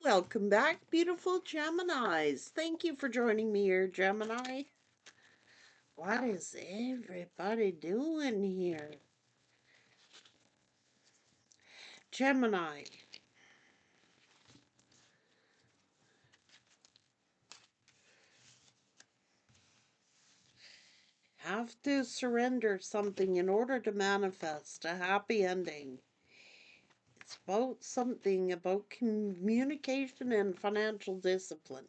Welcome back, beautiful Geminis. Thank you for joining me here, Gemini. What is everybody doing here? Gemini, have to surrender something in order to manifest a happy ending. It's about something about communication and financial discipline.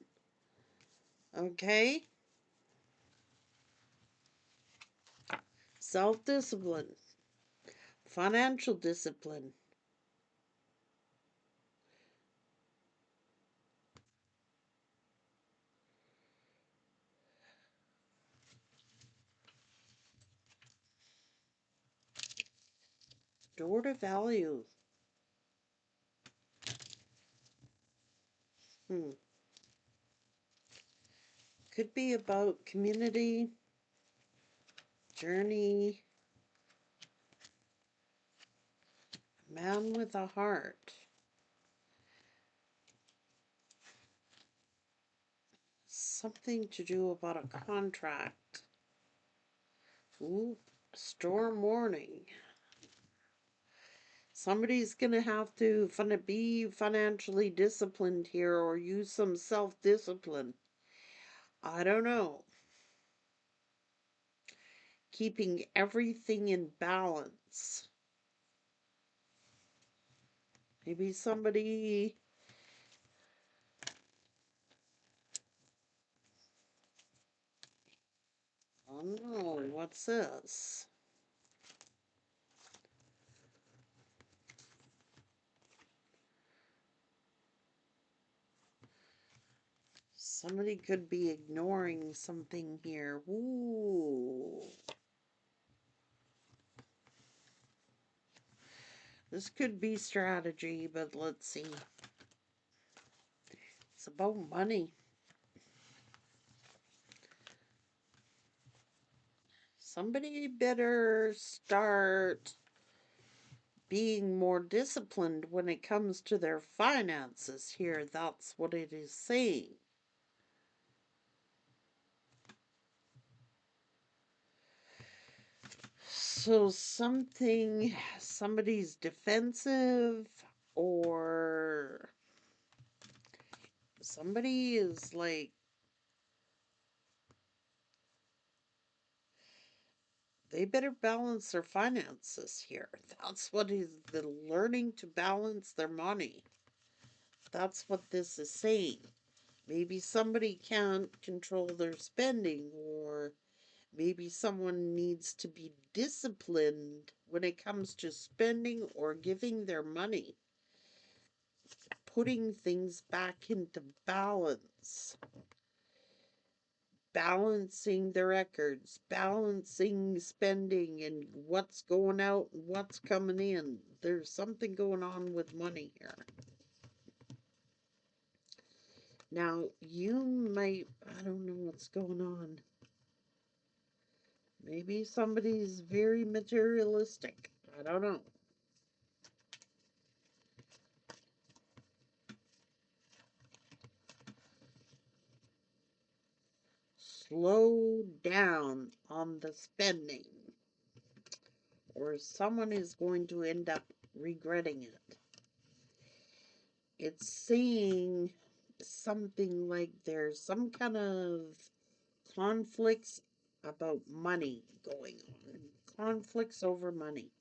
Okay? Self discipline, financial discipline. Door to value. Hmm. Could be about community, journey, man with a heart. Something to do about a contract. Ooh, storm warning. Somebody's going to have to be financially disciplined here or use some self discipline. I don't know. Keeping everything in balance. Maybe somebody. Oh no, what's this? Somebody could be ignoring something here. Ooh. This could be strategy, but let's see. It's about money. Somebody better start being more disciplined when it comes to their finances here. That's what it is saying. So somebody's defensive, or somebody is like, they better balance their finances here. That's what is the learning to balance their money. That's what this is saying. Maybe somebody can't control their spending, or maybe someone needs to be disciplined when it comes to spending or giving their money, putting things back into balance, balancing the records, balancing spending and what's going out and what's coming in. There's something going on with money here. Now, you might, I don't know what's going on. Maybe somebody's very materialistic. I don't know. Slow down on the spending, or someone is going to end up regretting it. It's saying something like there's some kind of conflicts about money going on, conflicts over money.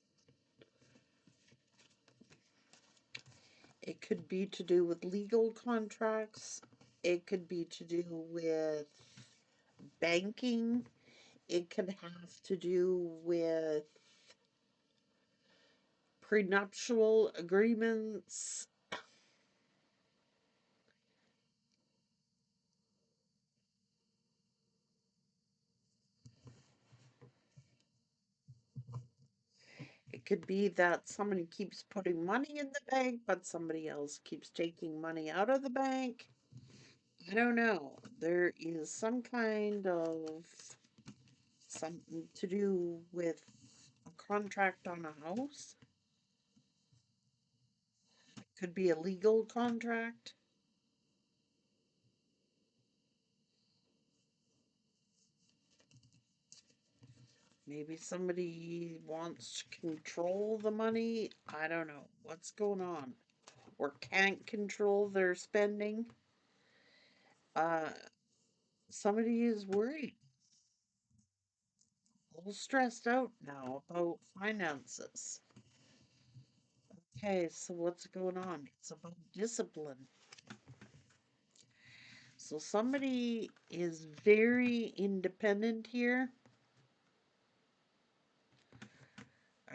It could be to do with legal contracts, it could be to do with banking, it could have to do with prenuptial agreements. It could be that somebody keeps putting money in the bank, but somebody else keeps taking money out of the bank. I don't know. There is some kind of something to do with a contract on a house. It could be a legal contract. Maybe somebody wants to control the money. I don't know what's going on. Or can't control their spending. Uh, Somebody is worried, a little stressed out now about finances. Okay, so what's going on? It's about discipline. So somebody is very independent here.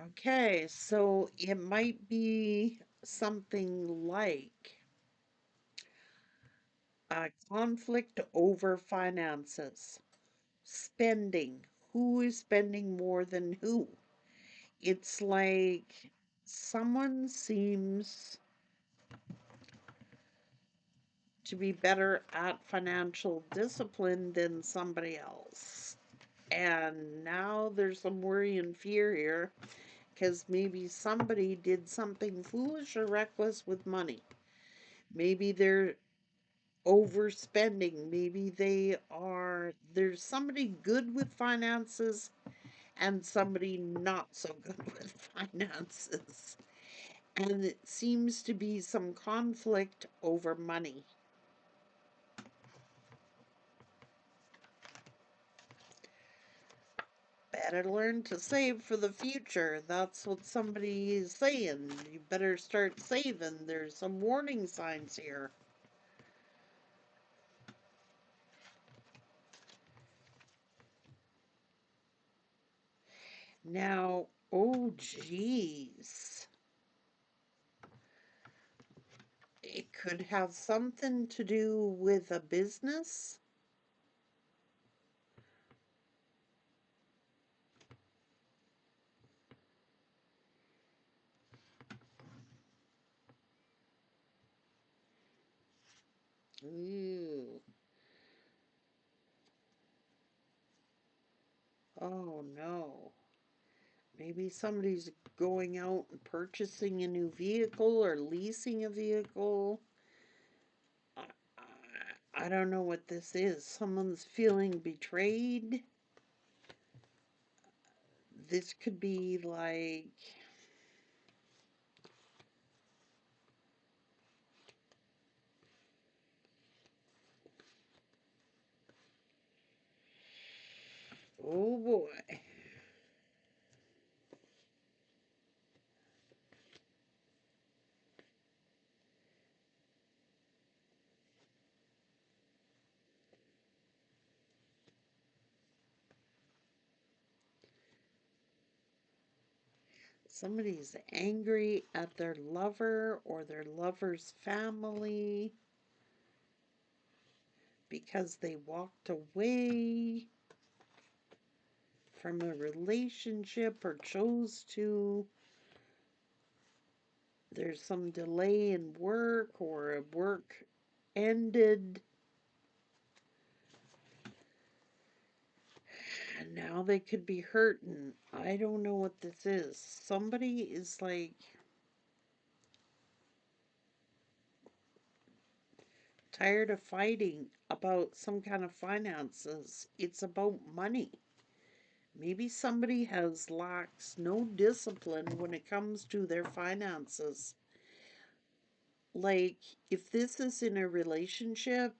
Okay, so it might be something like a conflict over finances, spending. Who is spending more than who? It's like someone seems to be better at financial discipline than somebody else. And now there's some worry and fear here because maybe somebody did something foolish or reckless with money. Maybe they're overspending. Maybe there's somebody good with finances and somebody not so good with finances. And it seems to be some conflict over money. Better learn to save for the future. That's what somebody is saying. You better start saving. There's some warning signs here. Now, oh geez. It could have something to do with a business. Ooh. Oh no. Maybe somebody's going out and purchasing a new vehicle or leasing a vehicle. I, I don't know what this is. Someone's feeling betrayed. This could be like, oh boy. Somebody's angry at their lover or their lover's family because they walked away from a relationship or chose to. There's some delay in work or work ended. And now they could be hurting. I don't know what this is. Somebody is like tired of fighting about some kind of finances. It's about money. Maybe somebody has lacks no discipline when it comes to their finances. Like, if this is in a relationship,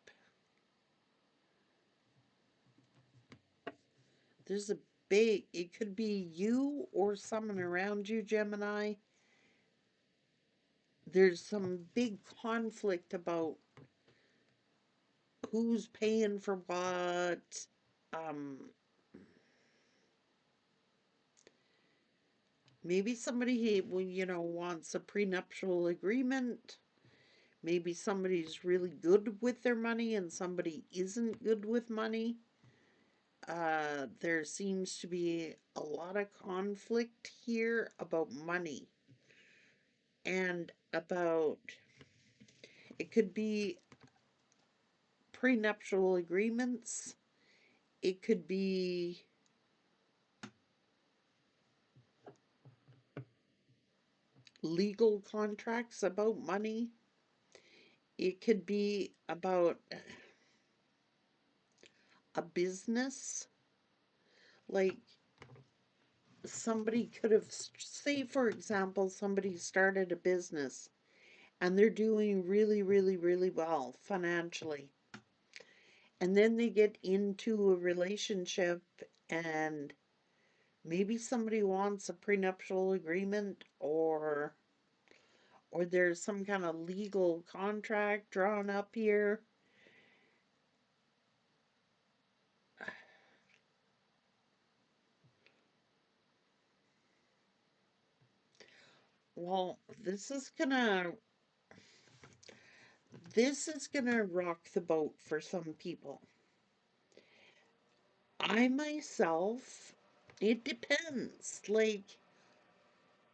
there's a it could be you or someone around you, Gemini. There's some big conflict about who's paying for what. Um, Maybe somebody, wants a prenuptial agreement. Maybe somebody's really good with their money and somebody isn't good with money. There seems to be a lot of conflict here about money and about it could be prenuptial agreements, it could be legal contracts about money, it could be about a business. Like, somebody could have, say, for example, somebody started a business and they're doing really, really, really well financially. And then they get into a relationship and maybe somebody wants a prenuptial agreement or there's some kind of legal contract drawn up here. Well, this is gonna rock the boat for some people. I myself, it depends. Like,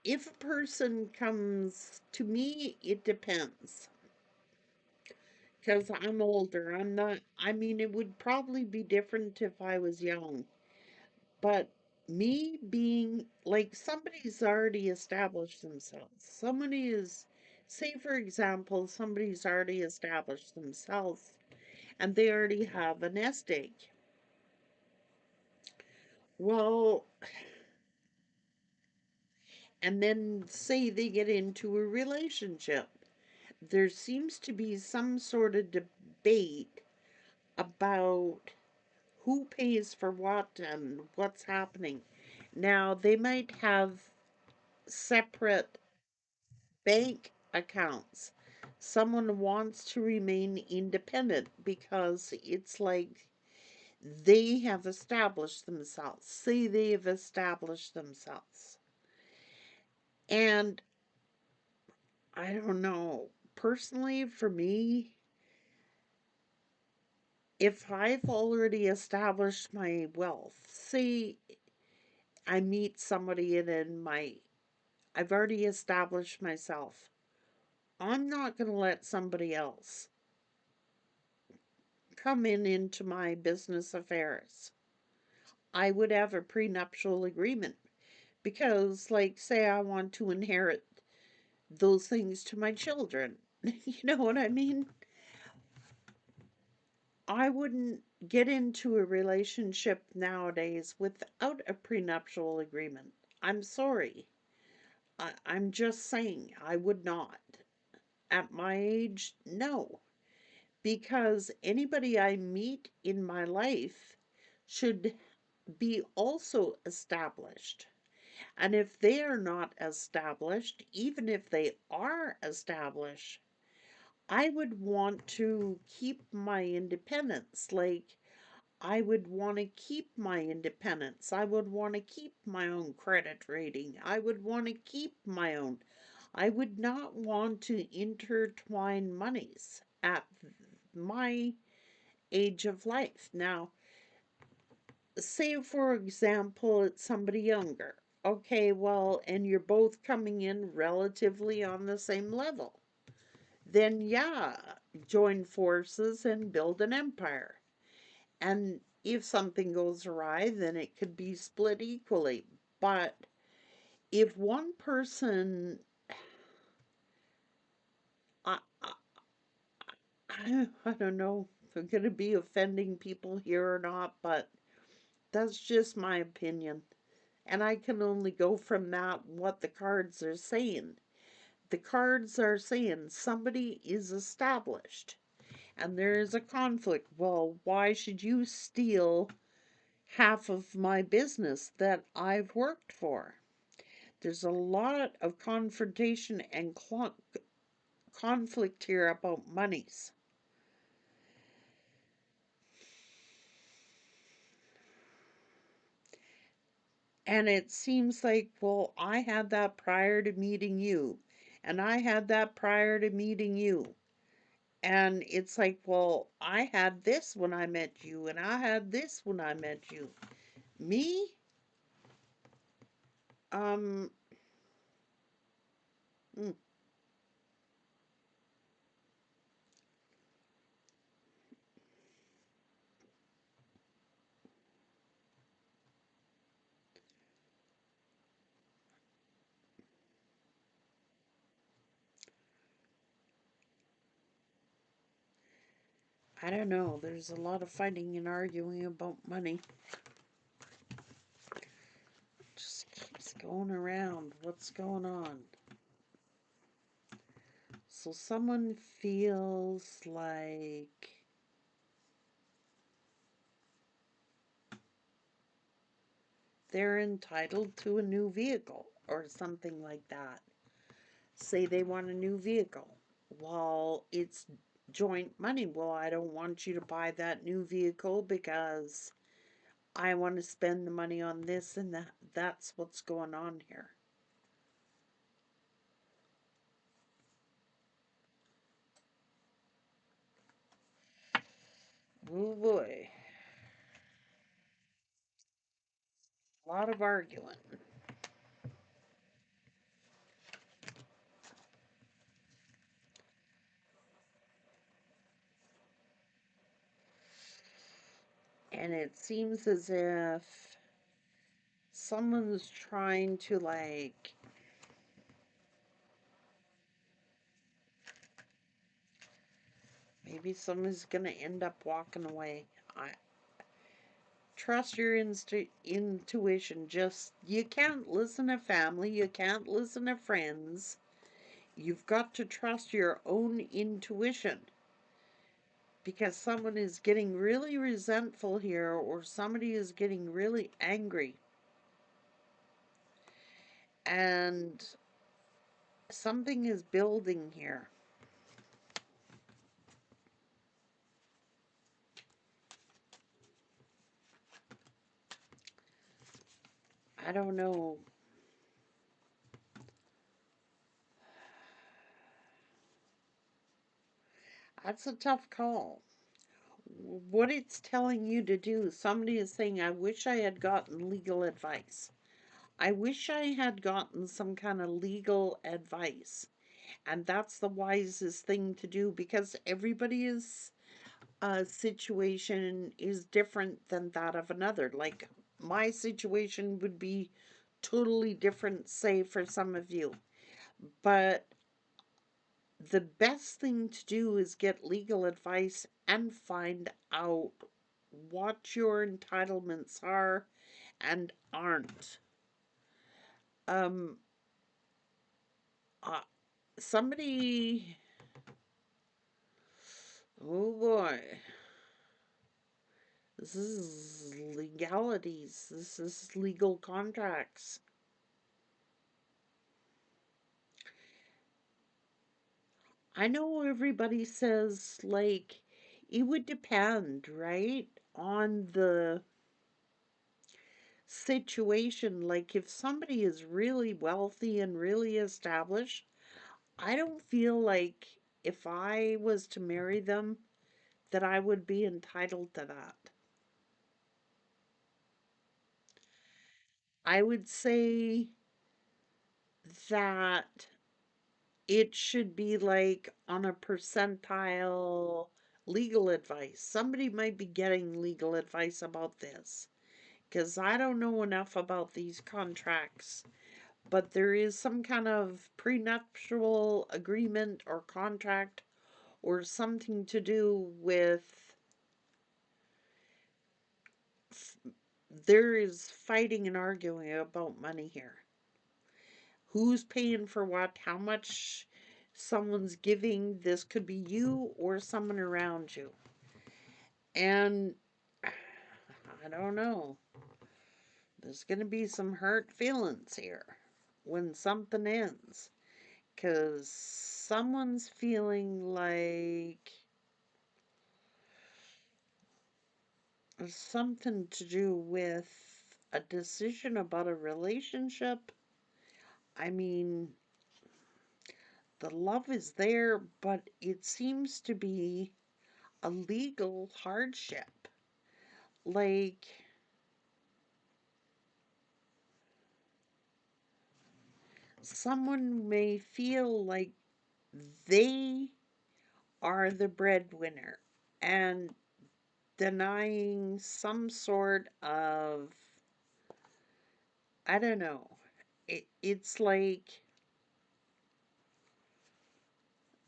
if a person comes to me, it depends. Because I'm older. I'm not, I mean, it would probably be different if I was young. But me being like somebody's already established themselves. Somebody is, say, for example, somebody's already established themselves and they already have a nest egg. Well, and then say they get into a relationship. There seems to be some sort of debate about who pays for what and what's happening. Now, they might have separate bank accounts. Someone wants to remain independent because it's like they have established themselves. Say they have established themselves. And I don't know. Personally, for me, if I've already established my wealth, say I meet somebody and I've already established myself, I'm not going to let somebody else come into my business affairs. I would have a prenuptial agreement because, like, say I want to inherit those things to my children. You know what I mean? I wouldn't get into a relationship nowadays without a prenuptial agreement. I'm sorry. I'm just saying, I would not. At my age, no. Because anybody I meet in my life should be also established. And if they are not established, even if they are established, I would want to keep my independence. Like, I would want to keep my independence. I would want to keep my own credit rating. I would want to keep my own. I would not want to intertwine monies at my age of life. Now, say for example, it's somebody younger. Okay, well, and you're both coming in relatively on the same level. Then, yeah, join forces and build an empire. And if something goes awry, then it could be split equally. But if one person, I, I don't know if I'm going to be offending people here or not, but that's just my opinion. And I can only go from that what the cards are saying. The cards are saying somebody is established and there is a conflict. Well, why should you steal half of my business that I've worked for? There's a lot of confrontation and conflict here about monies. And it seems like, well, I had that prior to meeting you, and I had that prior to meeting you. And it's like, well, I had this when I met you, and I had this when I met you. Me? Um, mm, I don't know. There's a lot of fighting and arguing about money. Just Going around, what's going on? So someone feels like they're entitled to a new vehicle or something like that. Say they want a new vehicle. Well, it's joint money. Well, I don't want you to buy that new vehicle because I want to spend the money on this and that. That's what's going on here. Oh boy, a lot of arguing. And it seems as if someone's trying to like maybe someone's gonna end up walking away. I trust your intuition. Just you can't listen to family, you can't listen to friends. You've got to trust your own intuition because someone is getting really resentful here or somebody is getting really angry and something is building here. I don't know. That's a tough call. What it's telling you to do, somebody is saying, I wish I had gotten legal advice. I wish I had gotten some kind of legal advice. And that's the wisest thing to do because everybody's situation is different than that of another. Like my situation would be totally different, say, for some of you. But the best thing to do is get legal advice and find out what your entitlements are and aren't. Um, uh, somebody, oh boy, this is legalities, this is legal contracts. I know everybody says, like, it would depend, right, on the situation. Like, if somebody is really wealthy and really established, I don't feel like if I was to marry them, that I would be entitled to that. I would say that it should be like on a percentile legal advice. Somebody might be getting legal advice about this because I don't know enough about these contracts, but there is some kind of prenuptial agreement or contract or something to do with there is fighting and arguing about money here. Who's paying for what, how much someone's giving. This could be you or someone around you. And I don't know. There's going to be some hurt feelings here when something ends. Because someone's feeling like something to do with a decision about a relationship. I mean, the love is there, but it seems to be a legal hardship. Like, someone may feel like they are the breadwinner and denying some sort of, I don't know. It's like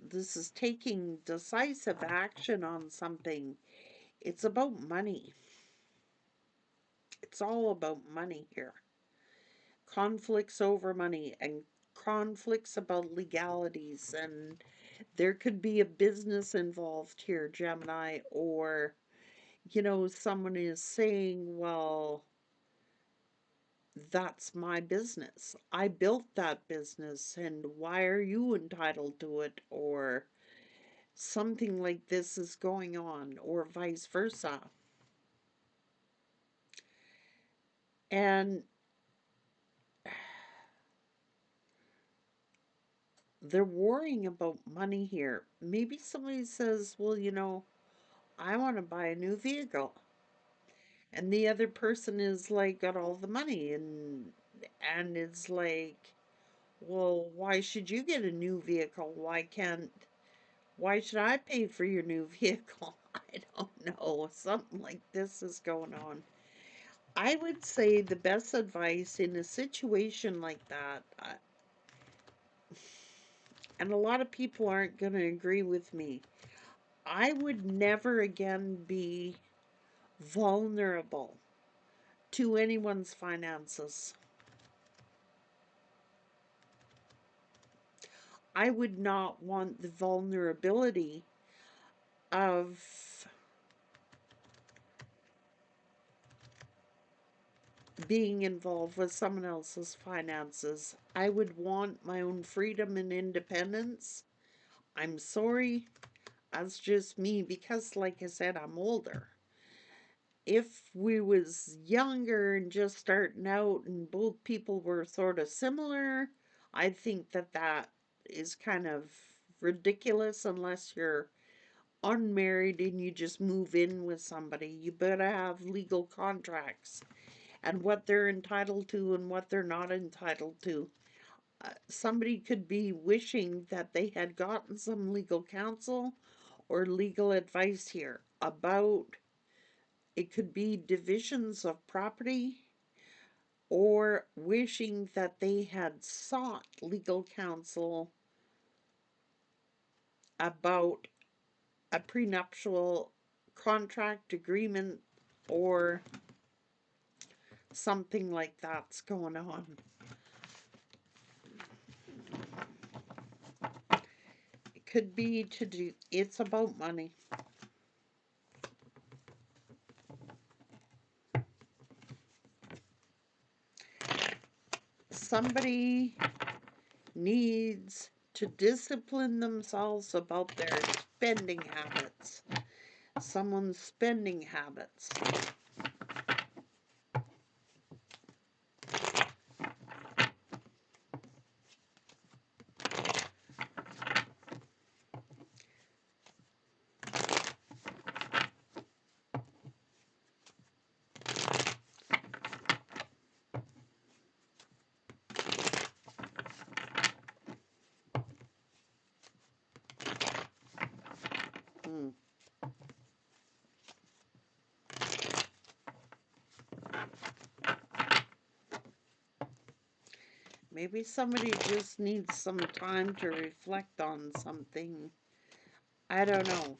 this is taking decisive action on something. It's about money. It's all about money here. conflicts over money and conflicts about legalities, and there could be a business involved here, Gemini, or someone is saying, well, that's my business. I built that business, and why are you entitled to it? Or something like this is going on, or vice versa. And they're worrying about money here. Maybe somebody says, well, I want to buy a new vehicle. And the other person is like, got all the money, and it's like, well, why should you get a new vehicle? Why should I pay for your new vehicle? I don't know. Something like this is going on. I would say the best advice in a situation like that, and a lot of people aren't going to agree with me, I would never again be vulnerable to anyone's finances. I would not want the vulnerability of being involved with someone else's finances. I would want my own freedom and independence. I'm sorry, that's just me because, like I said, I'm older. If we was younger and just starting out and both people were sort of similar, I think that that is kind of ridiculous unless you're unmarried and you just move in with somebody. You better have legal contracts and what they're entitled to and what they're not entitled to. Somebody could be wishing that they had gotten some legal counsel or legal advice here about, it could be divisions of property, or wishing that they had sought legal counsel about a prenuptial contract agreement or something like that's going on. It could be to do, it's about money. Somebody needs to discipline themselves about their spending habits. Someone's spending habits. Hmm. Maybe somebody just needs some time to reflect on something. I don't know.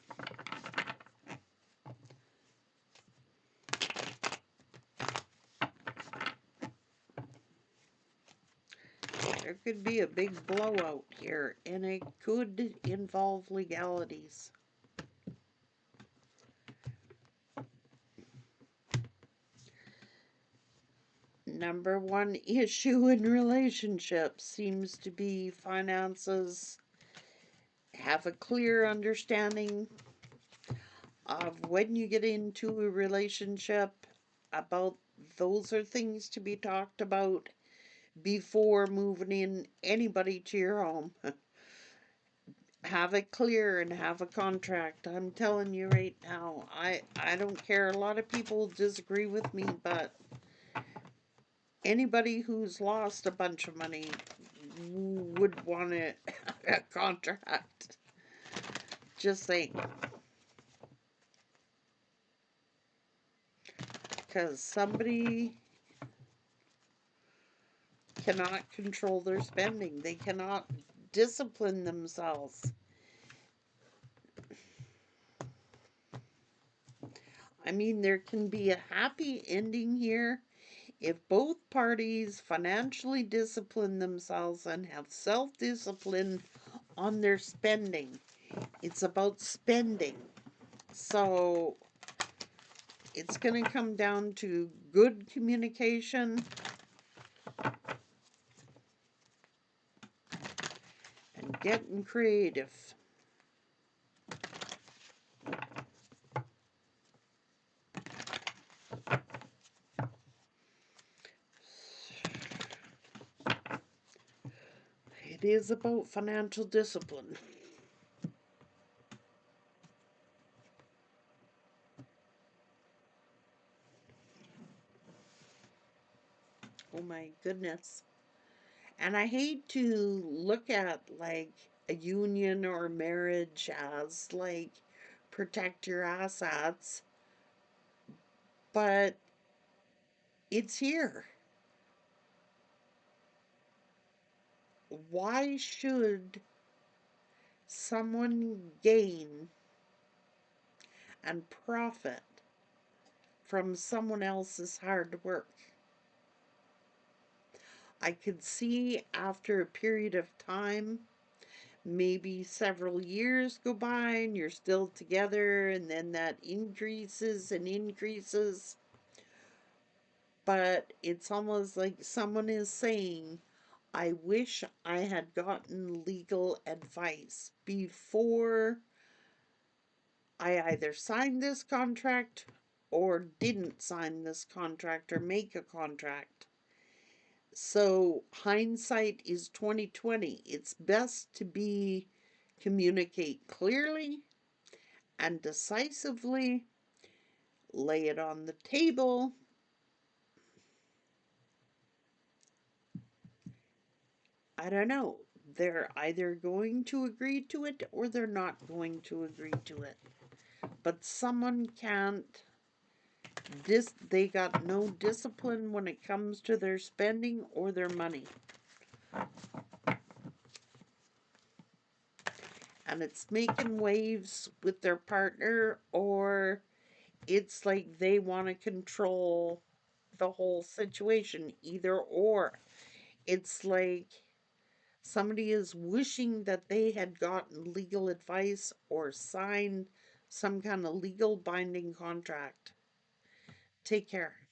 There could be a big blowout here, and it could involve legalities. Number one issue in relationships seems to be finances. Have a clear understanding of when you get into a relationship about those are things to be talked about before moving in anybody to your home. Have it clear and have a contract. I'm telling you right now, I don't care. A lot of people disagree with me, but anybody who's lost a bunch of money would want a contract. Just saying. Because somebody cannot control their spending. They cannot discipline themselves. I mean, there can be a happy ending here if both parties financially discipline themselves and have self discipline on their spending. It's about spending. So it's going to come down to good communication and getting creative. It is about financial discipline. Oh my goodness. And I hate to look at like a union or marriage as like protect your assets, but it's here. Why should someone gain and profit from someone else's hard work? I could see after a period of time, maybe several years go by and you're still together, and then that increases and increases. But it's almost like someone is saying, I wish I had gotten legal advice before I either signed this contract or didn't sign this contract or make a contract. So hindsight is 2020. It's best to be communicate clearly and decisively, lay it on the table. I don't know. They're either going to agree to it or they're not going to agree to it. But someone can't they got no discipline when it comes to their spending or their money. And it's making waves with their partner, or it's like they want to control the whole situation, either or. It's like somebody is wishing that they had gotten legal advice or signed some kind of legal binding contract. Take care.